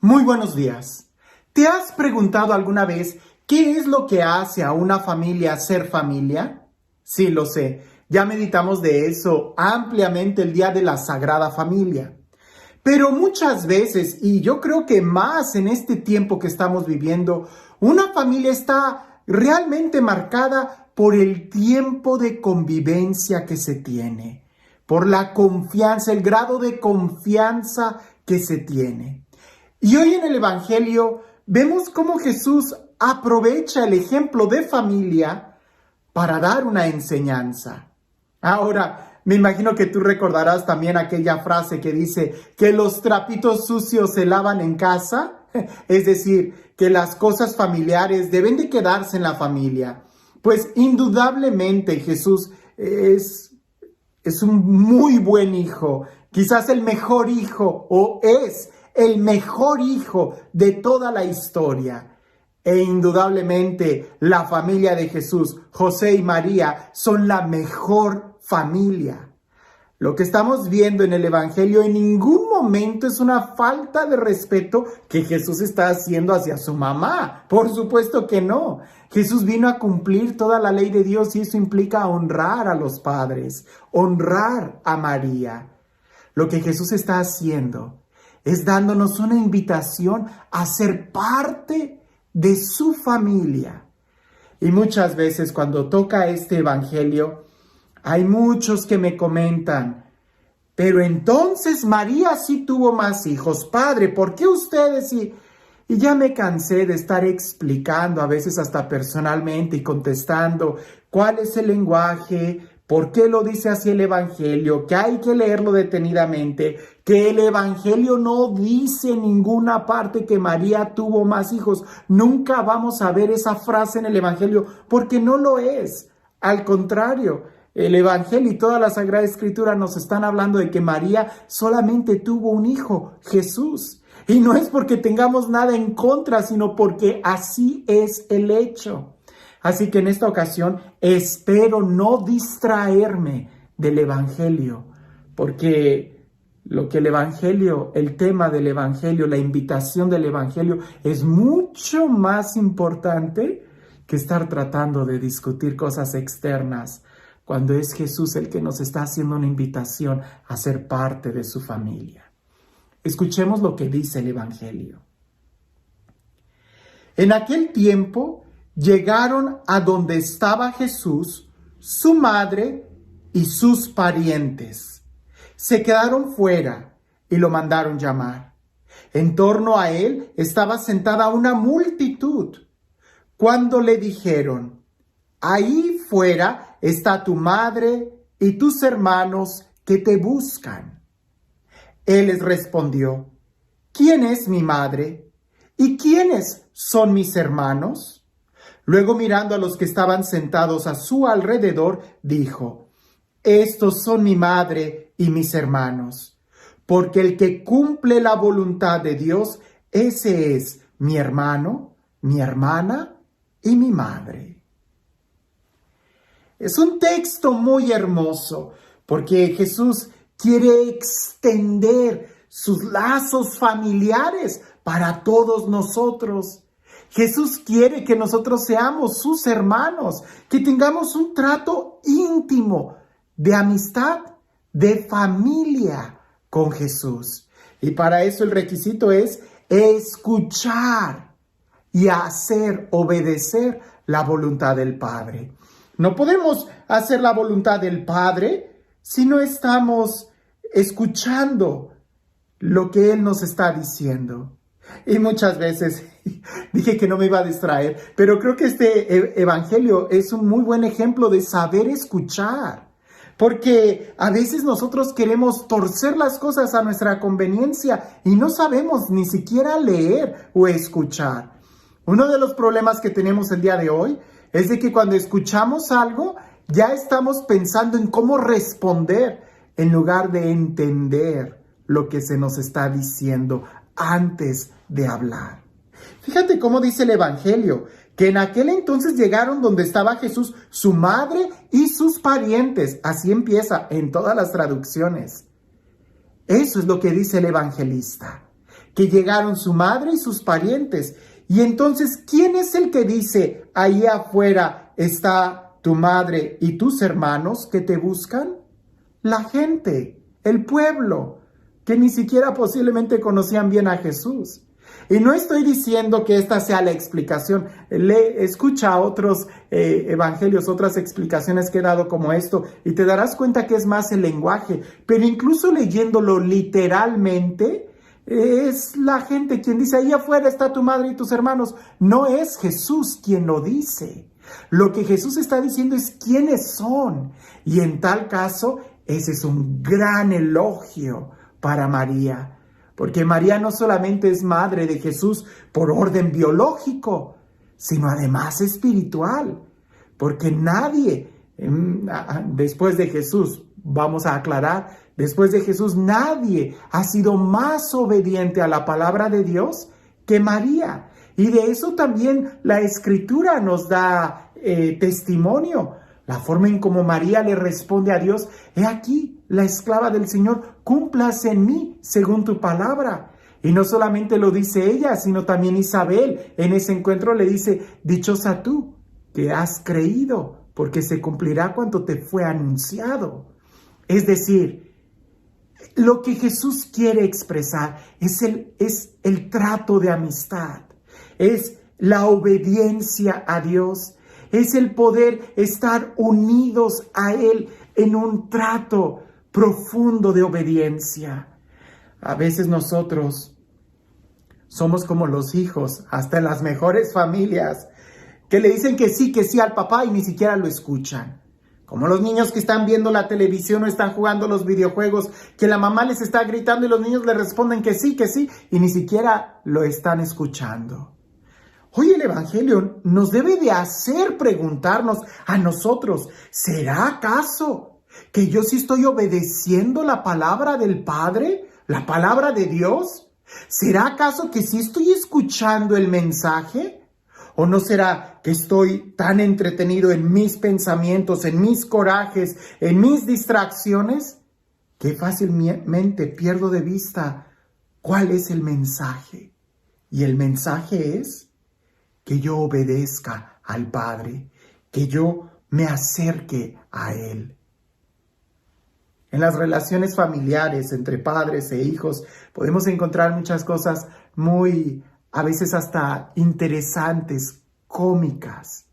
Muy buenos días. ¿Te has preguntado alguna vez qué es lo que hace a una familia ser familia? Sí, lo sé. Ya meditamos de eso ampliamente el día de la Sagrada Familia. Pero muchas veces, y yo creo que más en este tiempo que estamos viviendo, una familia está realmente marcada por el tiempo de convivencia que se tiene, por la confianza, el grado de confianza que se tiene. Y hoy en el Evangelio vemos cómo Jesús aprovecha el ejemplo de familia para dar una enseñanza. Ahora, me imagino que tú recordarás también aquella frase que dice que los trapitos sucios se lavan en casa, es decir, que las cosas familiares deben de quedarse en la familia. Pues indudablemente Jesús es un muy buen hijo, quizás el mejor hijo, o es el mejor hijo de toda la historia. E indudablemente la familia de Jesús, José y María, son la mejor familia. Lo que estamos viendo en el Evangelio en ningún momento es una falta de respeto que Jesús está haciendo hacia su mamá. Por supuesto que no. Jesús vino a cumplir toda la ley de Dios y eso implica honrar a los padres, honrar a María. Lo que Jesús está haciendo es dándonos una invitación a ser parte de su familia. Y muchas veces cuando toca este Evangelio, hay muchos que me comentan, pero entonces María sí tuvo más hijos. Padre, ¿por qué ustedes sí? Y ya me cansé de estar explicando, a veces hasta personalmente y contestando cuál es el lenguaje, por qué lo dice así el Evangelio, que hay que leerlo detenidamente, que el Evangelio no dice en ninguna parte que María tuvo más hijos. Nunca vamos a ver esa frase en el Evangelio porque no lo es. Al contrario, el Evangelio y toda la Sagrada Escritura nos están hablando de que María solamente tuvo un hijo, Jesús. Y no es porque tengamos nada en contra, sino porque así es el hecho. Así que en esta ocasión espero no distraerme del Evangelio, porque lo que el Evangelio, el tema del Evangelio, la invitación del Evangelio es mucho más importante que estar tratando de discutir cosas externas, cuando es Jesús el que nos está haciendo una invitación a ser parte de su familia. Escuchemos lo que dice el Evangelio. En aquel tiempo llegaron a donde estaba Jesús, su madre y sus parientes. Se quedaron fuera y lo mandaron llamar. En torno a él estaba sentada una multitud. Cuando le dijeron, ahí fuera está tu madre y tus hermanos que te buscan. Él les respondió, ¿quién es mi madre? ¿Y quiénes son mis hermanos? Luego mirando a los que estaban sentados a su alrededor, dijo, estos son mi madre y mis hermanos, porque el que cumple la voluntad de Dios, ese es mi hermano, mi hermana y mi madre. Es un texto muy hermoso porque Jesús quiere extender sus lazos familiares para todos nosotros. Jesús quiere que nosotros seamos sus hermanos, que tengamos un trato íntimo de amistad, de familia con Jesús. Y para eso el requisito es escuchar y hacer obedecer la voluntad del Padre. No podemos hacer la voluntad del Padre si no estamos escuchando lo que Él nos está diciendo. Y muchas veces dije que no me iba a distraer, pero creo que este Evangelio es un muy buen ejemplo de saber escuchar. Porque a veces nosotros queremos torcer las cosas a nuestra conveniencia y no sabemos ni siquiera leer o escuchar. Uno de los problemas que tenemos el día de hoy es de que cuando escuchamos algo, ya estamos pensando en cómo responder en lugar de entender lo que se nos está diciendo antes de hablar. Fíjate cómo dice el Evangelio, que en aquel entonces llegaron donde estaba Jesús, su madre y sus parientes. Así empieza en todas las traducciones. Eso es lo que dice el evangelista, que llegaron su madre y sus parientes. Y entonces, ¿quién es el que dice, ahí afuera está tu madre y tus hermanos que te buscan? La gente, el pueblo, que ni siquiera posiblemente conocían bien a Jesús. Y no estoy diciendo que esta sea la explicación. Escucha otros evangelios, otras explicaciones que he dado como esto, y te darás cuenta que es más el lenguaje. Pero incluso leyéndolo literalmente, es la gente quien dice, ahí afuera está tu madre y tus hermanos. No es Jesús quien lo dice. Lo que Jesús está diciendo es quiénes son. Y en tal caso, ese es un gran elogio para María. Porque María no solamente es madre de Jesús por orden biológico, sino además espiritual. Porque nadie, después de Jesús, vamos a aclarar, después de Jesús nadie ha sido más obediente a la palabra de Dios que María. Y de eso también la Escritura nos da testimonio. La forma en cómo María le responde a Dios, he aquí, la esclava del Señor, cúmplase en mí según tu palabra. Y no solamente lo dice ella, sino también Isabel. En ese encuentro le dice, dichosa tú, que has creído, porque se cumplirá cuanto te fue anunciado. Es decir, lo que Jesús quiere expresar es el trato de amistad, es la obediencia a Dios, es el poder estar unidos a Él en un trato profundo de obediencia. A veces nosotros somos como los hijos, hasta en las mejores familias, que le dicen que sí al papá y ni siquiera lo escuchan. Como los niños que están viendo la televisión o están jugando los videojuegos, que la mamá les está gritando y los niños le responden que sí, y ni siquiera lo están escuchando. Hoy el Evangelio nos debe de hacer preguntarnos a nosotros, ¿será acaso que yo sí estoy obedeciendo la palabra del Padre, la palabra de Dios? ¿Será acaso que sí estoy escuchando el mensaje? ¿O no será que estoy tan entretenido en mis pensamientos, en mis corajes, en mis distracciones, que fácilmente pierdo de vista cuál es el mensaje? Y el mensaje es que yo obedezca al Padre, que yo me acerque a Él. En las relaciones familiares entre padres e hijos podemos encontrar muchas cosas muy, a veces hasta interesantes, cómicas.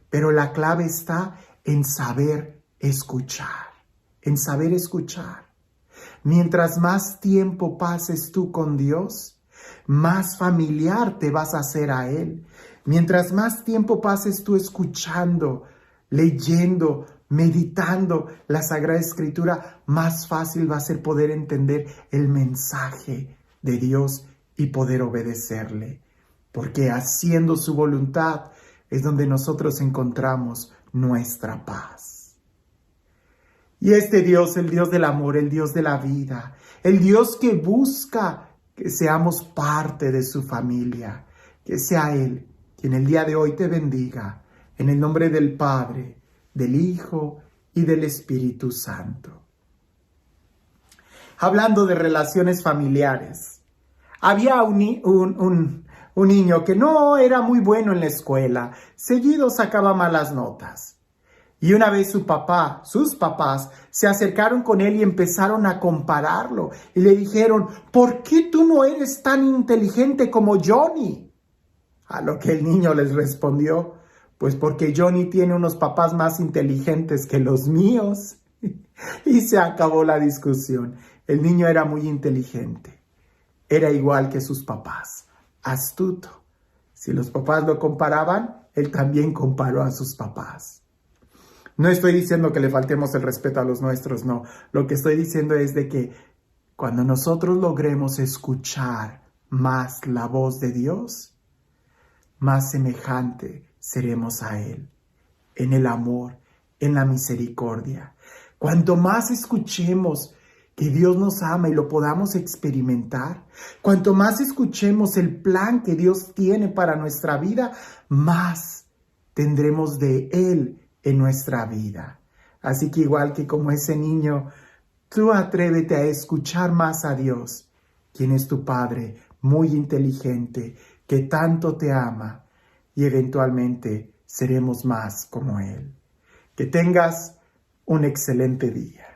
Pero la clave está en saber escuchar, en saber escuchar. Mientras más tiempo pases tú con Dios, más familiar te vas a hacer a Él. Mientras más tiempo pases tú escuchando, leyendo, meditando la Sagrada Escritura, más fácil va a ser poder entender el mensaje de Dios y poder obedecerle. Porque haciendo su voluntad es donde nosotros encontramos nuestra paz. Y este Dios, el Dios del amor, el Dios de la vida, el Dios que busca que seamos parte de su familia, que sea Él quien el día de hoy te bendiga, en el nombre del Padre, del Hijo y del Espíritu Santo. Hablando de relaciones familiares, había un niño que no era muy bueno en la escuela, seguido sacaba malas notas. Y una vez sus papás, se acercaron con él y empezaron a compararlo. Y le dijeron, ¿por qué tú no eres tan inteligente como Johnny? A lo que el niño les respondió, pues porque Johnny tiene unos papás más inteligentes que los míos. Y se acabó la discusión. El niño era muy inteligente. Era igual que sus papás, astuto. Si los papás lo comparaban, él también comparó a sus papás. No estoy diciendo que le faltemos el respeto a los nuestros, no. Lo que estoy diciendo es de que cuando nosotros logremos escuchar más la voz de Dios, más semejante seremos a Él, en el amor, en la misericordia. Cuanto más escuchemos que Dios nos ama y lo podamos experimentar, cuanto más escuchemos el plan que Dios tiene para nuestra vida, más tendremos de Él en nuestra vida. Así que igual que como ese niño, tú atrévete a escuchar más a Dios quién es tu Padre muy inteligente, que tanto te ama, y eventualmente seremos más como Él. Que tengas un excelente día.